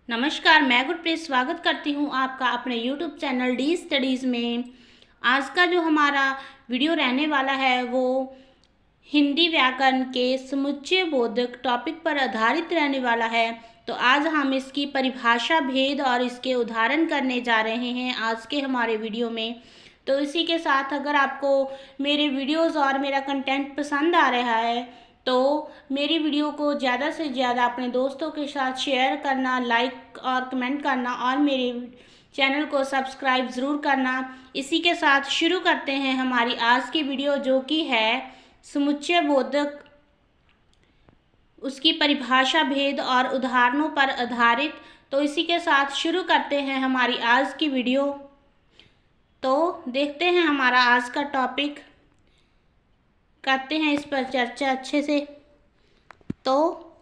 नमस्कार, मैं गुरप्रीत स्वागत करती हूँ आपका अपने YouTube चैनल डी स्टडीज़ में। आज का जो हमारा वीडियो रहने वाला है वो हिंदी व्याकरण के समुच्चय बोधक टॉपिक पर आधारित रहने वाला है। तो आज हम इसकी परिभाषा, भेद और इसके उदाहरण करने जा रहे हैं आज के हमारे वीडियो में। तो इसी के साथ अगर आपको मेरे वीडियोज़ और मेरा कंटेंट पसंद आ रहा है तो मेरी वीडियो को ज़्यादा से ज़्यादा अपने दोस्तों के साथ शेयर करना, लाइक और कमेंट करना और मेरे चैनल को सब्सक्राइब ज़रूर करना। इसी के साथ शुरू करते हैं हमारी आज की वीडियो, जो कि है समुच्चय बोधक, उसकी परिभाषा, भेद और उदाहरणों पर आधारित। तो इसी के साथ शुरू करते हैं हमारी आज की वीडियो। तो देखते हैं हमारा आज का टॉपिक, करते हैं इस पर चर्चा अच्छे से। तो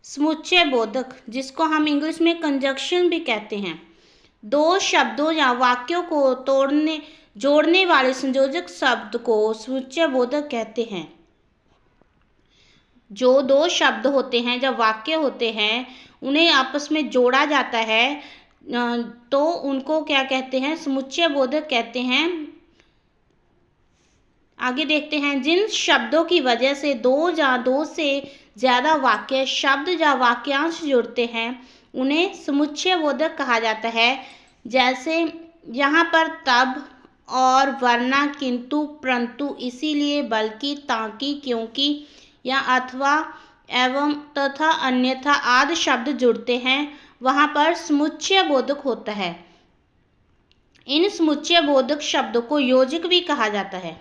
समुच्चय बोधक, जिसको हम इंग्लिश में कंजक्शन भी कहते हैं, दो शब्दों या वाक्यों को जोड़ने वाले संयोजक शब्द को समुच्चय बोधक कहते हैं। जो दो शब्द होते हैं, जब वाक्य होते हैं, उन्हें आपस में जोड़ा जाता है तो उनको क्या कहते हैं? समुच्चय बोधक कहते हैं। आगे देखते हैं, जिन शब्दों की वजह से दो या दो से ज़्यादा वाक्य, शब्द या वाक्यांश जुड़ते हैं उन्हें समुच्चय बोधक कहा जाता है। जैसे यहाँ पर तब और वरना, किंतु, परंतु, इसीलिए, बल्कि, ताकि, क्योंकि या अथवा, एवं, तथा, अन्यथा आदि शब्द जुड़ते हैं, वहाँ पर समुच्चय बोधक होता है। इन समुच्चय बोधक शब्दों को योजक भी कहा जाता है।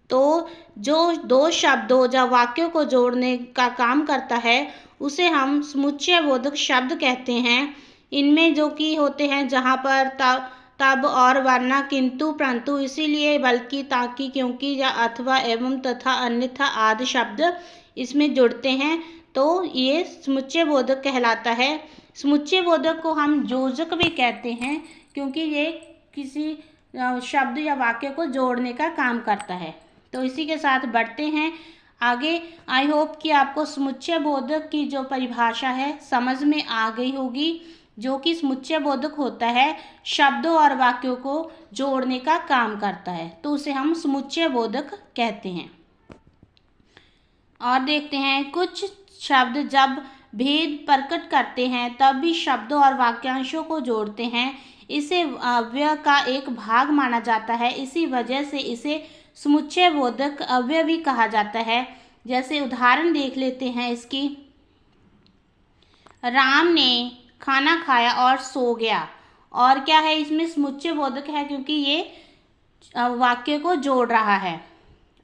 तो जो दो शब्दों या वाक्यों को जोड़ने का काम करता है उसे हम समुच्चय बोधक शब्द कहते हैं। इनमें जो कि होते हैं, जहाँ पर तब और वरना, किंतु, परंतु, इसीलिए, बल्कि, ताकि, क्योंकि या अथवा, एवं, तथा, अन्यथा आदि शब्द इसमें जुड़ते हैं, तो ये समुच्चय बोधक कहलाता है। समुच्चय बोधक को हम योजक भी कहते हैं क्योंकि ये किसी शब्द या वाक्य को जोड़ने का काम करता है। तो इसी के साथ बढ़ते हैं आगे। आई होप कि आपको समुच्चय बोधक की जो परिभाषा है समझ में आ गई होगी, जो कि समुच्चय बोधक होता है शब्दों और वाक्यों को जोड़ने का काम करता है, तो उसे हम समुच्चय बोधक कहते हैं। और देखते हैं, कुछ शब्द जब भेद प्रकट करते हैं तब भी शब्दों और वाक्यांशों को जोड़ते हैं। इसे अव्यय का एक भाग माना जाता है, इसी वजह से इसे समुच्चय बोधक अव्यय भी कहा जाता है। जैसे उदाहरण देख लेते हैं इसकी। राम ने खाना खाया और सो गया। और क्या है इसमें? समुच्चय बोधक है क्योंकि ये वाक्य को जोड़ रहा है।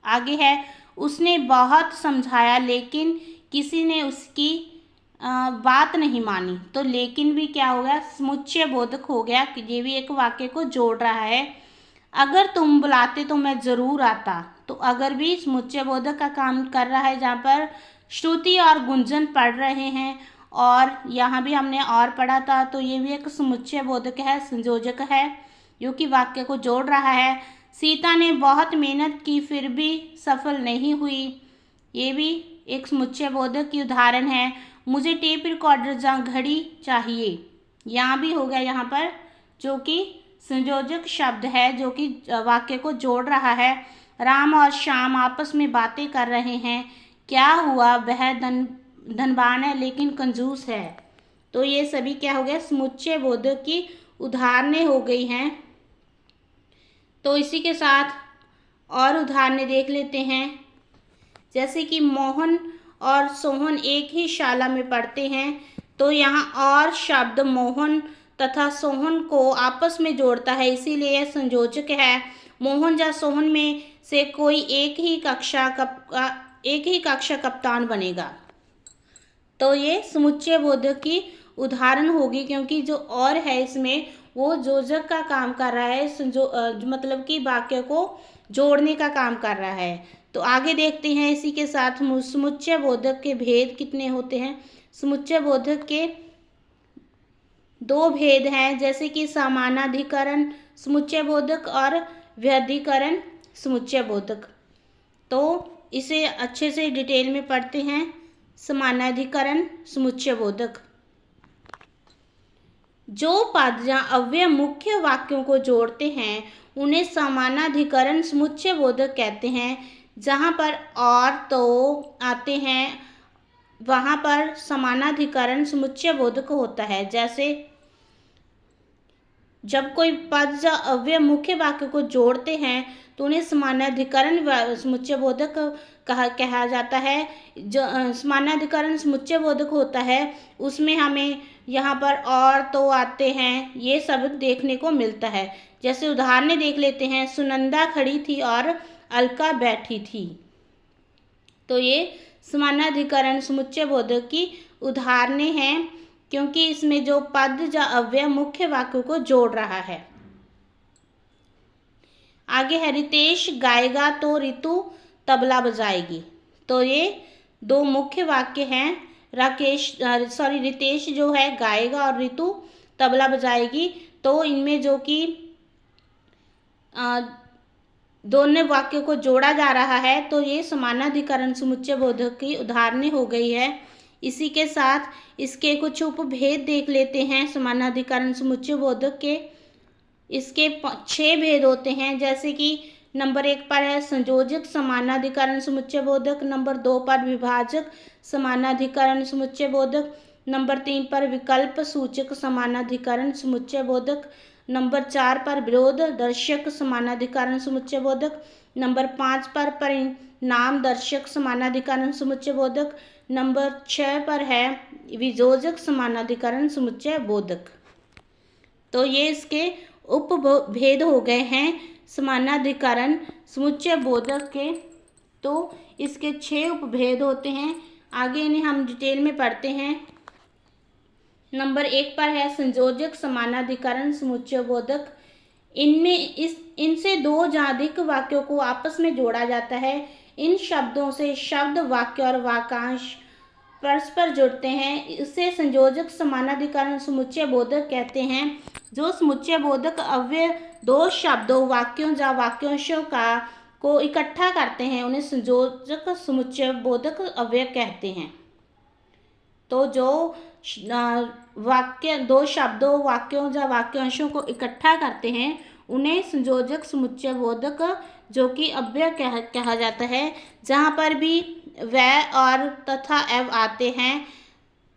आगे है, उसने बहुत समझाया लेकिन किसी ने उसकी बात नहीं मानी। तो लेकिन भी क्या हो गया? समुच्चय बोधक हो गया कि ये भी एक वाक्य को जोड़ रहा है। अगर तुम बुलाते तो मैं ज़रूर आता। तो अगर भी समुच्चय बोधक का काम कर रहा है, जहाँ पर श्रुति और गुंजन पढ़ रहे हैं, और यहाँ भी हमने और पढ़ा था, तो ये भी एक समुच्चय बोधक है, संयोजक है, जो कि वाक्य को जोड़ रहा है। सीता ने बहुत मेहनत की फिर भी सफल नहीं हुई। ये भी एक समुच्चय बोधक की उदाहरण है। मुझे टेप रिकॉर्डर या घड़ी चाहिए। यहाँ भी हो गया, यहाँ पर जो कि संयोजक शब्द है, जो कि वाक्य को जोड़ रहा है। राम और श्याम आपस में बातें कर रहे हैं। क्या हुआ? वह धनवान है लेकिन कंजूस है। तो ये सभी क्या हो गया? समुच्चय बोधक की उदाहरणें हो गई हैं। तो इसी के साथ और उदाहरणें देख लेते हैं। जैसे कि मोहन और सोहन एक ही शाला में पढ़ते हैं, तो यहाँ और शब्द मोहन तथा सोहन को आपस में जोड़ता है, इसीलिए यह संयोजक है। मोहन या सोहन में से कोई एक ही कक्षा कप्तान बनेगा। तो ये समुच्चय बोधक की उदाहरण होगी, क्योंकि जो और है इसमें वो योजक का काम कर रहा है, मतलब कि वाक्य को जोड़ने का काम कर रहा है। तो आगे देखते हैं इसी के साथ समुच्चय बोधक के भेद कितने होते हैं। समुच्चय बोधक के दो भेद हैं, जैसे कि समानाधिकरण समुच्चय बोधक और व्यधिकरण समुच्चय बोधक। तो इसे अच्छे से डिटेल में पढ़ते हैं। समानाधिकरण समुच्चय बोधक। जो पद या अव्यय मुख्य वाक्यों को जोड़ते हैं उन्हें समानाधिकरण समुच्चय बोधक कहते हैं। जहाँ पर और तो आते हैं वहाँ पर समानाधिकरण समुच्चय बोधक होता है। जैसे जब कोई पद या अव्यय मुख्य वाक्य को जोड़ते हैं तो उन्हें समानाधिकरण समुच्चय बोधक कहा जाता है। जो समानाधिकरण समुच्चय बोधक होता है उसमें हमें यहाँ पर और तो आते हैं ये सब देखने को मिलता है। जैसे उदाहरण देख लेते हैं, सुनंदा खड़ी थी और अलका बैठी थी। तो ये समानाधिकरण समुच्चय बोधक की उदाहरणें हैं क्योंकि इसमें जो पद या अव्यय मुख्य वाक्यों को जोड़ रहा है। आगे है, रितेश गाएगा तो ऋतु तबला बजाएगी। तो ये दो मुख्य वाक्य हैं। रितेश जो है गाएगा और ऋतु तबला बजाएगी। तो इनमें जो कि दोनों वाक्यों को जोड़ा जा रहा है तो ये समानाधिकरण समुच्चय बोधक की उदाहरणें हो गई है। इसी के साथ इसके कुछ उपभेद देख लेते हैं समानाधिकरण समुच्चय बोधक के। इसके 6 भेद होते हैं। जैसे कि नंबर 1 पर है संयोजक समानाधिकरण समुच्चय बोधक, नंबर 2 पर विभाजक समानाधिकरण समुच्चय बोधक, नंबर 3 पर विकल्प सूचक समानाधिकरण समुच्चय बोधक, नंबर 4 पर विरोध दर्शक समानाधिकरण समुच्चय बोधक, नंबर 5 पर परिणाम दर्शक समानाधिकरण समुच्चय बोधक, नंबर 6 पर है वियोजक समानाधिकरण समुच्चय बोधक। तो ये इसके उपभेद हो गए हैं समानाधिकरण समुच्चय बोधक के। तो इसके 6 उपभेद होते हैं। आगे इन्हें हम डिटेल में पढ़ते हैं। नंबर 1 पर है संयोजक समानाधिकरण समुच्चय बोधक। इनसे 2 या अधिक वाक्यों को आपस में जोड़ा जाता है। इन शब्दों से शब्द, वाक्य और वाक्यांश परस्पर जुड़ते हैं। इसे संयोजक समानाधिकरण समुच्चय बोधक कहते हैं। जो समुच्चय बोधक अव्यय 2 शब्दों, वाक्यों या वाक्यांशों को इकट्ठा करते हैं उन्हें संयोजक समुच्चय बोधक अव्यय कहते हैं। तो जो वाक्य 2 शब्दों, वाक्यों या वाक्यांशों को इकट्ठा करते हैं उन्हें संयोजक समुच्चय बोधक जो कि अव्यय कहा जाता है। जहाँ पर भी वह और तथा एवं आते हैं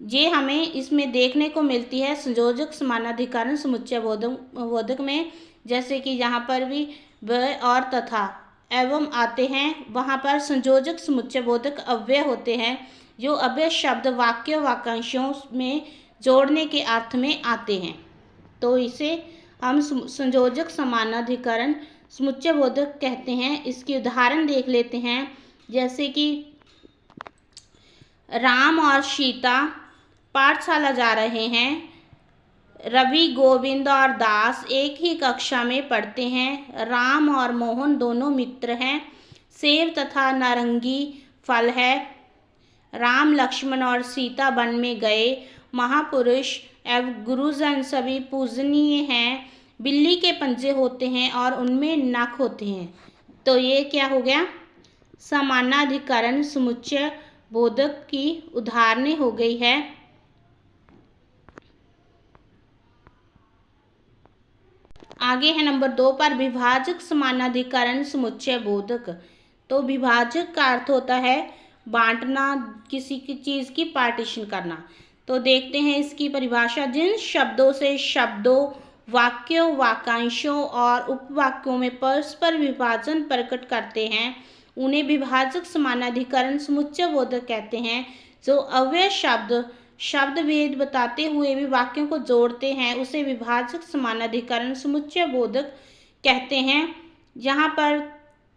ये हमें इसमें देखने को मिलती है संयोजक समानाधिकरण समुच्चय बोधक में। जैसे कि यहाँ पर भी वह और तथा एवं आते हैं वहाँ पर संयोजक समुच्चय बोधक अव्यय होते हैं जो अव्यय शब्द, वाक्य, वाक्यांशों में जोड़ने के अर्थ में आते हैं। तो इसे हम संयोजक समानाधिकरण समुच्चय बोधक कहते हैं। इसकी उदाहरण देख लेते हैं। जैसे कि राम और सीता पाठशाला जा रहे हैं। रवि, गोविंद और दास एक ही कक्षा में पढ़ते हैं। राम और मोहन दोनों मित्र हैं। सेब तथा नारंगी फल है। राम, लक्ष्मण और सीता वन में गए। महापुरुष एवं गुरुजन सभी पूजनीय हैं। बिल्ली के पंजे होते हैं और उनमें नख होते हैं। तो ये क्या हो गया, समानाधिकरण समुच्चय बोधक की उदाहरणें हो गई है। आगे है नंबर 2 पर विभाजक समानाधिकरण समुच्चय बोधक। तो विभाजक का अर्थ होता है बांटना, किसी की चीज़ की पार्टीशन करना। तो देखते हैं इसकी परिभाषा। जिन शब्दों से शब्दों, वाक्यों, वाक्यांशों और उपवाक्यों में परस्पर विभाजन प्रकट करते हैं उन्हें विभाजक समानाधिकरण समुच्चय बोधक कहते हैं। जो अव्यय शब्द भेद बताते हुए भी वाक्यों को जोड़ते हैं उसे विभाजक समानाधिकरण समुच्चय बोधक कहते हैं। यहाँ पर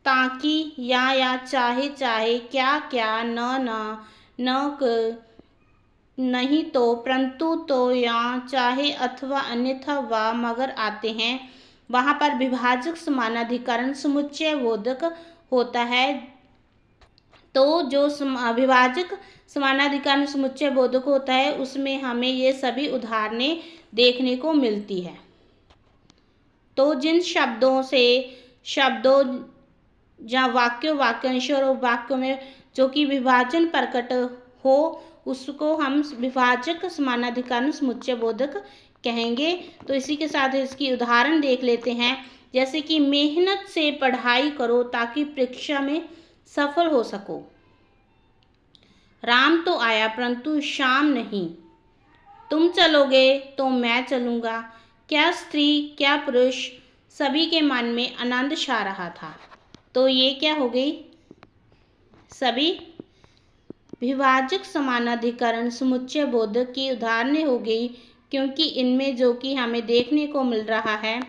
ताकि, या, चाहे, क्या, न, नहीं तो, परंतु, तो, या, चाहे, अथवा, अन्यथा, व, मगर आते हैं। वहाँ पर विभाजक समानाधिकरण समुच्चय बोधक होता है। तो जो विभाजक समानाधिकरण समुच्चय बोधक होता है उसमें हमें ये सभी उदाहरणें देखने को मिलती है। तो जिन शब्दों से शब्दों या वाक्यों, वाक्यांशों और वाक्यों में जो कि विभाजन प्रकट हो उसको हम विभाजक समानाधिकरण समुच्चय बोधक कहेंगे। तो इसी के साथ इसकी उदाहरण देख लेते हैं। जैसे कि मेहनत से पढ़ाई करो ताकि परीक्षा में सफल हो सको। राम तो आया परंतु श्याम नहीं। तुम चलोगे तो मैं चलूंगा। क्या स्त्री क्या पुरुष, सभी के मन में आनंद छा रहा था। तो ये क्या हो गई, सभी विभाजक समानाधिकरण समुच्चय बोधक की उदाहरणें हो गई, क्योंकि इनमें जो कि हमें देखने को मिल रहा है,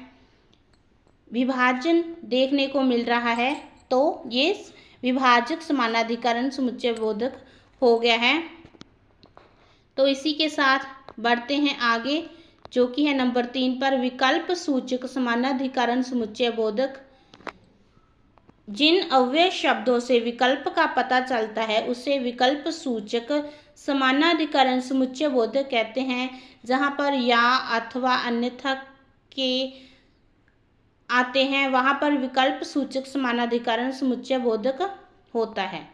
विभाजन देखने को मिल रहा है, तो ये विभाजक समानाधिकरण समुच्चय बोधक हो गया है। तो इसी के साथ बढ़ते हैं आगे, जो कि है नंबर 3 पर विकल्प सूचक समानाधिकरण समुच्चय बोधक। जिन अव्यय शब्दों से विकल्प का पता चलता है उसे विकल्प सूचक समानाधिकरण समुच्चय बोधक कहते हैं। जहाँ पर या अथवा अन्यथा के आते हैं वहाँ पर विकल्प सूचक समानाधिकरण समुच्चय बोधक होता है।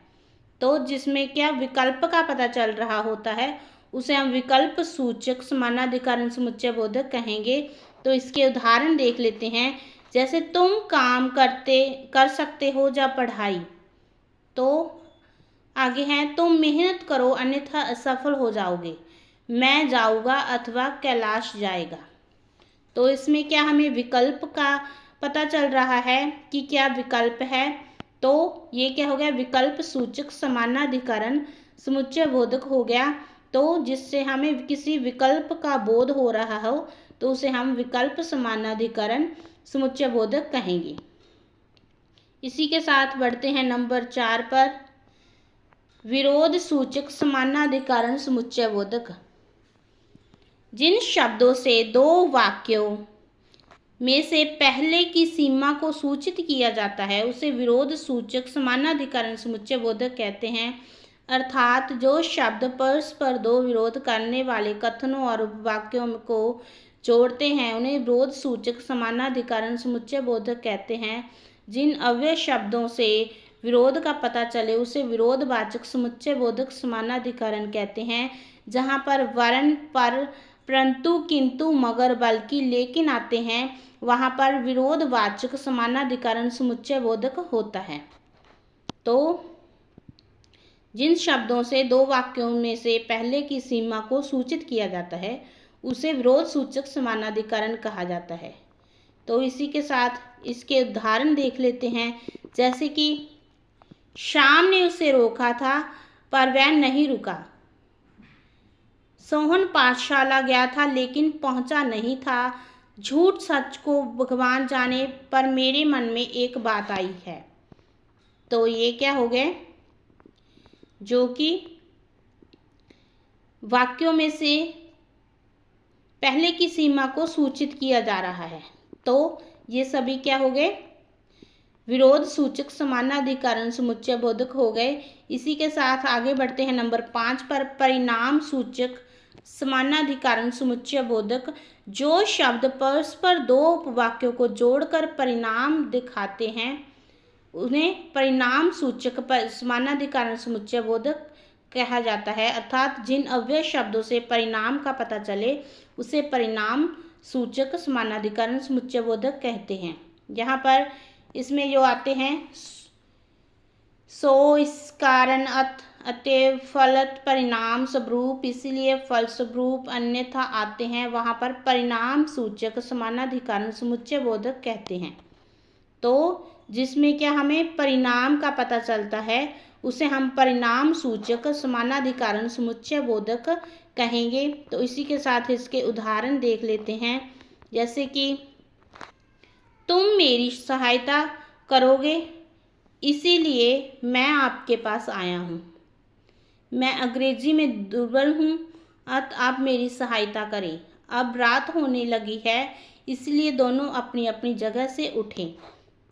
तो जिसमें क्या विकल्प का पता चल रहा होता है उसे हम विकल्प सूचक समानाधिकरण समुच्चय बोधक कहेंगे। तो इसके उदाहरण देख लेते हैं। जैसे तुम काम कर सकते हो या पढ़ाई। तो आगे है तुम मेहनत करो अन्यथा असफल हो जाओगे। मैं जाऊंगा अथवा कैलाश जाएगा। तो इसमें क्या हमें विकल्प का पता चल रहा है कि क्या विकल्प है। तो ये क्या हो गया, विकल्प सूचक समानाधिकरण समुच्चय बोधक हो गया। तो जिससे हमें किसी विकल्प का बोध हो रहा हो तो उसे हम विकल्प समानाधिकरण समुच्चय बोधक कहेंगे। इसी के साथ बढ़ते हैं नंबर 4 पर विरोध सूचक समानाधिकरण समुच्चय बोधक। जिन शब्दों से दो वाक्यों में से पहले की सीमा को सूचित किया जाता है उसे विरोध सूचक समानाधिकरण समुच्चय बोधक कहते हैं। अर्थात जो शब्द परस्पर दो विरोध करने वाले कथनों और वाक्यों को जोड़ते हैं उन्हें विरोध सूचक समानाधिकरण समुच्चय बोधक कहते हैं। जिन अव्यय शब्दों से विरोध का पता चले उसे विरोधवाचक समुच्चय बोधक समानाधिकरण कहते हैं। जहाँ पर वर्ण पर परंतु किंतु मगर बल्कि लेकिन आते हैं वहाँ पर विरोधवाचक समानाधिकरण समुच्चय बोधक होता है। तो जिन शब्दों से दो वाक्यों में से पहले की सीमा को सूचित किया जाता है उसे विरोध सूचक समानाधिकरण कहा जाता है। तो इसी के साथ इसके उदाहरण देख लेते हैं। जैसे कि श्याम ने उसे रोका था पर वह नहीं रुका। सोहन पाठशाला गया था लेकिन पहुंचा नहीं था। झूठ सच को भगवान जाने पर मेरे मन में एक बात आई है। तो ये क्या हो गए, जो कि वाक्यों में से पहले की सीमा को सूचित किया जा रहा है। तो ये सभी क्या हो गए, विरोध सूचक समानाधिकरण समुच्चय बोधक हो गए। इसी के साथ आगे बढ़ते हैं नंबर 5 पर परिणाम सूचक समानाधिकरण समुच्चय बोधक। जो शब्द परस्पर दो वाक्यों को जोड़कर परिणाम दिखाते हैं उन्हें परिणाम सूचक समानाधिकरण समुच्चय बोधक कहा जाता है। अर्थात जिन अव्यय शब्दों से परिणाम का पता चले उसे परिणाम सूचक समानाधिकरण समुच्चय बोधक कहते हैं। यहाँ पर इसमें जो आते हैं सो, इस कारण, अतएव, फलत, परिणाम स्वरूप, इसलिए, फलस्वरूप, अन्यथा आते हैं वहाँ पर परिणाम सूचक समानाधिकरण समुच्चय बोधक कहते हैं। तो जिसमें क्या हमें परिणाम का पता चलता है उसे हम परिणाम सूचक समानाधिकरण समुच्चय बोधक कहेंगे। तो इसी के साथ इसके उदाहरण देख लेते हैं। जैसे कि तुम मेरी सहायता करोगे इसीलिए मैं आपके पास आया हूँ। मैं अंग्रेजी में दुर्बल हूँ अतः आप मेरी सहायता करें। अब रात होने लगी है इसलिए दोनों अपनी अपनी जगह से उठें।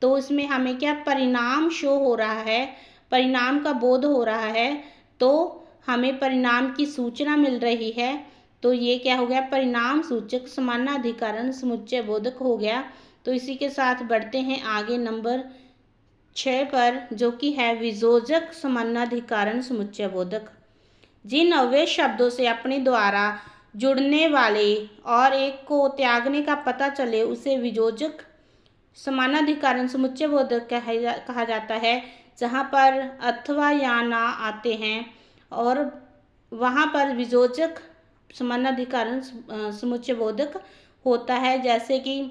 तो इसमें हमें क्या परिणाम शो हो रहा है, परिणाम का बोध हो रहा है। तो हमें परिणाम की सूचना मिल रही है। तो ये क्या हो गया, परिणाम सूचक समानाधिकरण समुच्चय बोधक हो गया। तो इसी के साथ बढ़ते हैं आगे नंबर 6 पर, जो कि है वियोजक समानाधिकरण समुच्चय बोधक। जिन अव्यय शब्दों से अपने द्वारा जुड़ने वाले और एक को त्यागने का पता चले उसे वियोजक समानाधिकरण समुच्चय बोधक कहा जाता है। जहाँ पर अथवा या ना आते हैं और वहाँ पर वियोजक समानाधिकरण समुच्चय बोधक होता है। जैसे कि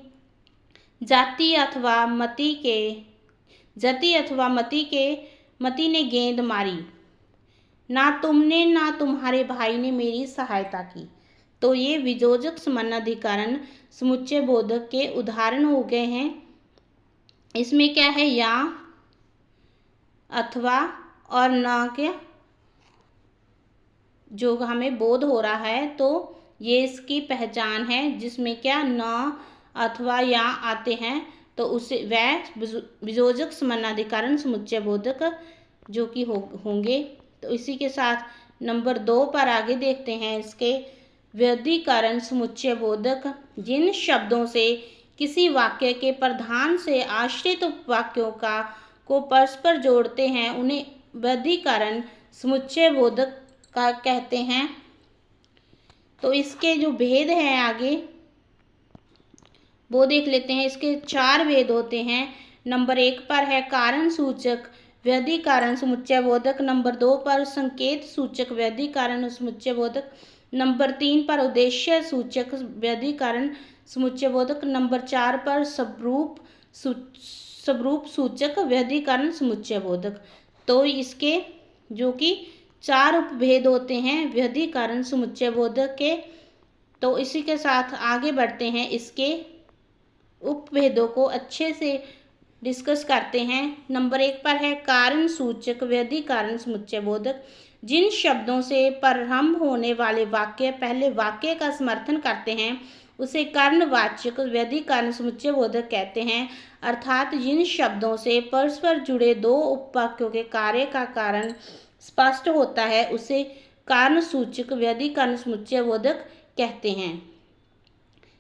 जति अथवा मति ने गेंद मारी, ना तुमने ना तुम्हारे भाई ने मेरी सहायता की। तो ये वियोजक समानाधिकरण समुच्चय बोधक के उदाहरण हो गए हैं। इसमें क्या है, या, अथवा और न के जो हमें बोध हो रहा है, तो ये इसकी पहचान है। जिसमें क्या न अथवा या आते हैं तो उसे वह वियोजक समानाधिकरण समुच्चय बोधक जो कि होंगे। तो इसी के साथ नंबर 2 पर आगे देखते हैं इसके व्यधिकरण समुच्चय बोधक। जिन शब्दों से किसी वाक्य के प्रधान से आश्रित उपवाक्यों को परस्पर जोड़ते हैं उन्हें व्यधिकरण समुच्चय बोधक का कहते हैं। तो इसके जो भेद हैं आगे वो देख लेते हैं। इसके 4 भेद होते हैं। नंबर 1 पर है कारण सूचक व्यधिकरण समुच्चय बोधक। नंबर 2 पर संकेत सूचक व्यधिकरण समुच्चय बोधक। नंबर 3 पर उद्देश्य सूचक व्यधिकरण समुच्चय बोधक। नंबर 4 पर स्वरूप सूचक व्यधिकरण समुच्चय बोधक। तो इसके जो कि 4 उपभेद होते हैं व्यधिकरण समुच्चय बोधक के। तो इसी के साथ आगे बढ़ते हैं, इसके उपभेदों को अच्छे से डिस्कस करते हैं। नंबर 1 पर है कारण सूचक व्यधिकरण समुच्चय बोधक। जिन शब्दों से प्रारंभ होने वाले वाक्य पहले वाक्य का समर्थन करते हैं उसे कर्णवाचक व्यधिकरण समुच्चय बोधक कहते हैं। अर्थात जिन शब्दों से परस्पर जुड़े 2 उपवाक्यों के कार्य का कारण स्पष्ट होता है उसे कारण सूचक व्यधिकरण समुच्चय बोधक कहते हैं।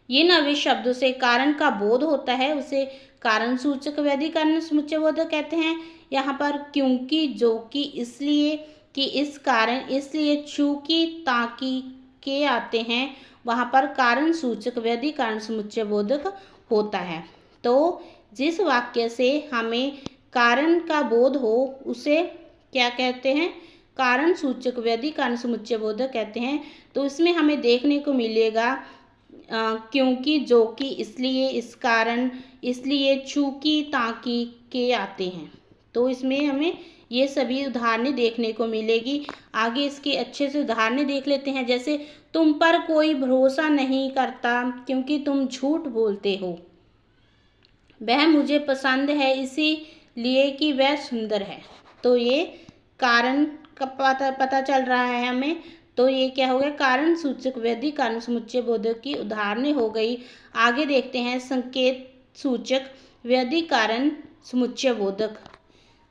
ये नवे शब्दों से कारण का बोध होता है उसे कारण सूचक व्यधिकरण समुच्चय बोधक कहते हैं। यहाँ पर क्योंकि, जो कि, इसलिए, कि, इस कारण, इसलिए, चूंकि, ताकि के आते हैं वहाँ पर कारण सूचक व्यधिकरण समुच्चय बोधक होता है। तो जिस वाक्य से हमें कारण का बोध हो उसे क्या कहते हैं, कारण सूचक व्यधिकरण समुच्चय बोधक कहते हैं। तो इसमें हमें देखने को मिलेगा क्योंकि, जो कि, इसलिए, इस कारण, इसलिए, चूंकि, ताकि के आते हैं। तो इसमें हमें ये सभी उदाहरणें देखने को मिलेगी। आगे इसके अच्छे से उदाहरणें देख लेते हैं। जैसे तुम पर कोई भरोसा नहीं करता क्योंकि तुम झूठ बोलते हो। वह मुझे पसंद है इसीलिए कि वह सुंदर है। तो ये कारण का पता चल रहा है हमें। तो ये क्या हो गया, कारण सूचक व्यधिकरण समुच्चय बोधक की उदाहरणें हो गई। आगे देखते हैं संकेत सूचक व्यधिकरण समुच्चय बोधक।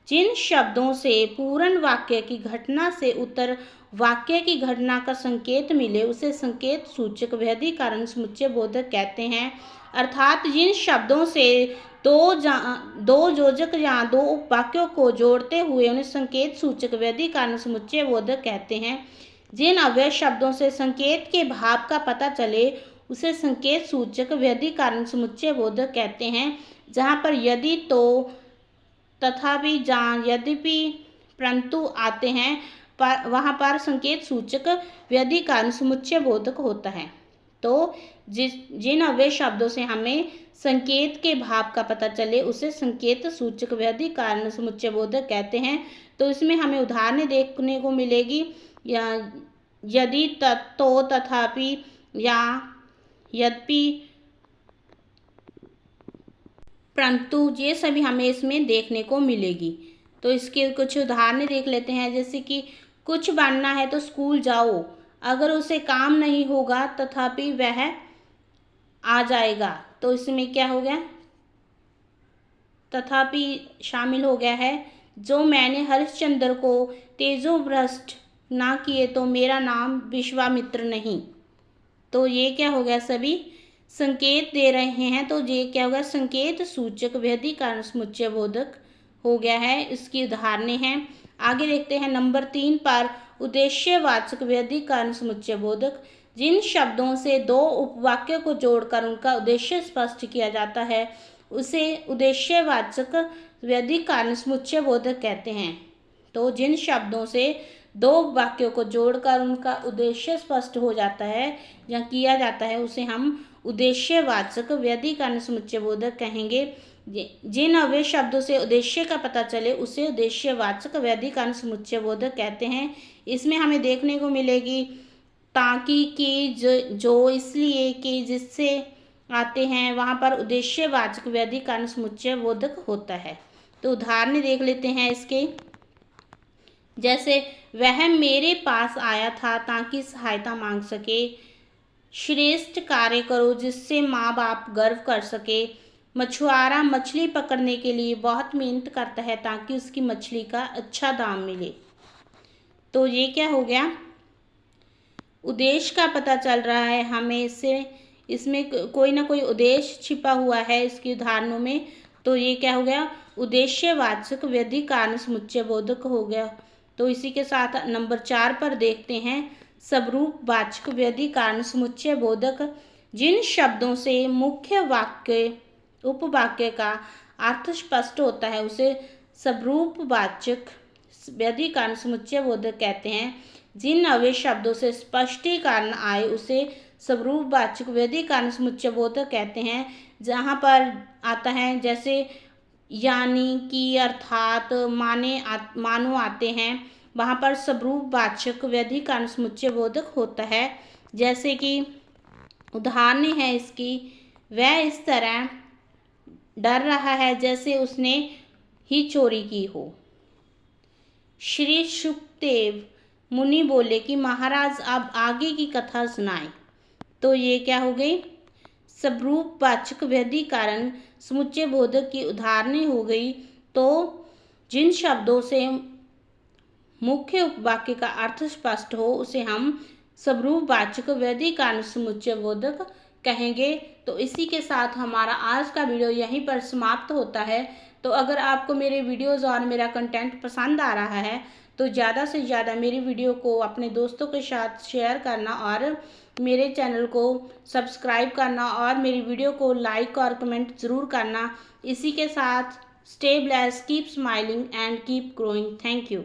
जिन शब्दों से पूर्ण वाक्य की घटना से उत्तर वाक्य की घटना का संकेत मिले उसे संकेत सूचक व्यधिकरण समुच्चय बोधक कहते हैं। अर्थात जिन शब्दों से दो योजक या 2 उपवाक्यों को जोड़ते हुए उन्हें संकेत सूचक व्यधिकरण समुच्चय बोधक कहते हैं। जिन अव्यय शब्दों से संकेत के भाव का पता चले उसे संकेत सूचक व्यधिकरण समुच्चय बोधक कहते हैं। जहाँ पर यदि, तो, तथापि, जहाँ, यद्यपि, परंतु आते हैं वहाँ पर संकेत सूचक व्यधिकरण समुच्चय बोधक होता है। तो जिन अव्यय शब्दों से हमें संकेत के भाव का पता चले उसे संकेत सूचक व्यधिकरण समुच्चय बोधक कहते हैं। तो इसमें हमें उदाहरणें देखने को मिलेगी, या यदि, तो, तथापि, या, यद्यपि, परंतु, ये सभी हमें इसमें देखने को मिलेगी। तो इसके कुछ उदाहरणें देख लेते हैं। जैसे कि कुछ बनना है तो स्कूल जाओ, अगर उसे काम नहीं होगा तथापि वह आ जाएगा। तो इसमें क्या हो गया, तथापि शामिल हो गया है। जो मैंने हरिश्चंद्र को तेजोभ्रष्ट ना किए तो मेरा नाम विश्वामित्र नहीं। तो ये क्या हो गया, सभी संकेत दे रहे हैं। तो ये क्या होगा, संकेत सूचक व्यधिकरण समुच्चय बोधक हो गया है। इसकी उदाहरणें हैं। आगे देखते हैं नंबर 3 पर उद्देश्यवाचक व्यधिकरण समुच्चय बोधक। जिन शब्दों से दो उपवाक्यों को जोड़कर उनका उद्देश्य स्पष्ट किया जाता है उसे उद्देश्यवाचक व्यधिकरण समुच्चय बोधक कहते हैं। तो जिन शब्दों से दो वाक्यों को जोड़कर उनका उद्देश्य स्पष्ट हो जाता है या किया जाता है उसे हम उद्देश्यवाचक व्यधिकरण समुच्चय बोधक कहेंगे। जिन अव्यय शब्दों से उद्देश्य का पता चले उसे उद्देश्यवाचक व्यधिकरण समुच्चय बोधक कहते हैं। इसमें हमें देखने को मिलेगी ताकि, कि, जो, इसलिए, कि, जिससे आते हैं वहाँ पर उद्देश्यवाचक व्यधिकरण समुच्चय बोधक होता है। तो उदाहरण देख लेते हैं इसके। जैसे वह मेरे पास आया था ताकि सहायता मांग सके। श्रेष्ठ कार्य करो जिससे माँ बाप गर्व कर सके। मछुआरा मछली पकड़ने के लिए बहुत मेहनत करता है ताकि उसकी मछली का अच्छा दाम मिले। तो ये क्या हो गया, उद्देश्य का पता चल रहा है हमें इसमें कोई ना कोई उद्देश्य छिपा हुआ है इसके उदाहरणों में। तो ये क्या हो गया, उद्देश्यवाचक व्यधिकरण समुच्चय बोधक हो गया। तो इसी के साथ नंबर 4 पर देखते हैं सबरूपवाचक व्यधिकरण समुच्चय बोधक। जिन शब्दों से मुख्य वाक्य उपवाक्य का अर्थ स्पष्ट होता है उसे सबरूपवाचक व्यधिकरण समुच्चय बोधक कहते हैं। जिन अव्यय शब्दों से स्पष्टीकरण आए उसे सबरूपवाचक व्यधिकरण समुच्चय बोधक कहते हैं। जहाँ पर आता है जैसे यानी कि, अर्थात, मानो आते हैं, वहाँ पर सबरूपवाचक व्यधिकरण समुच्चय बोधक होता है। जैसे कि उदाहरण है इसकी, वह इस तरह डर रहा है जैसे उसने ही चोरी की हो। श्री शुकदेव मुनि बोले कि महाराज अब आगे की कथा सुनाएं। तो ये क्या हो गई, सबरूपवाचक व्यधिकरण समुच्चय बोधक की उदाहरणें हो गई। तो जिन शब्दों से मुख्य उपवाक्य का अर्थ स्पष्ट हो उसे हम सबरूपवाचक व्यधिकरण समुच्चय बोधक कहेंगे। तो इसी के साथ हमारा आज का वीडियो यहीं पर समाप्त होता है। तो अगर आपको मेरे वीडियोज़ और मेरा कंटेंट पसंद आ रहा है तो ज़्यादा से ज़्यादा मेरी वीडियो को अपने दोस्तों के साथ शेयर करना और मेरे चैनल को सब्सक्राइब करना और मेरी वीडियो को लाइक और कमेंट ज़रूर करना। इसी के साथ stay blessed, keep smiling and keep growing. Thank you.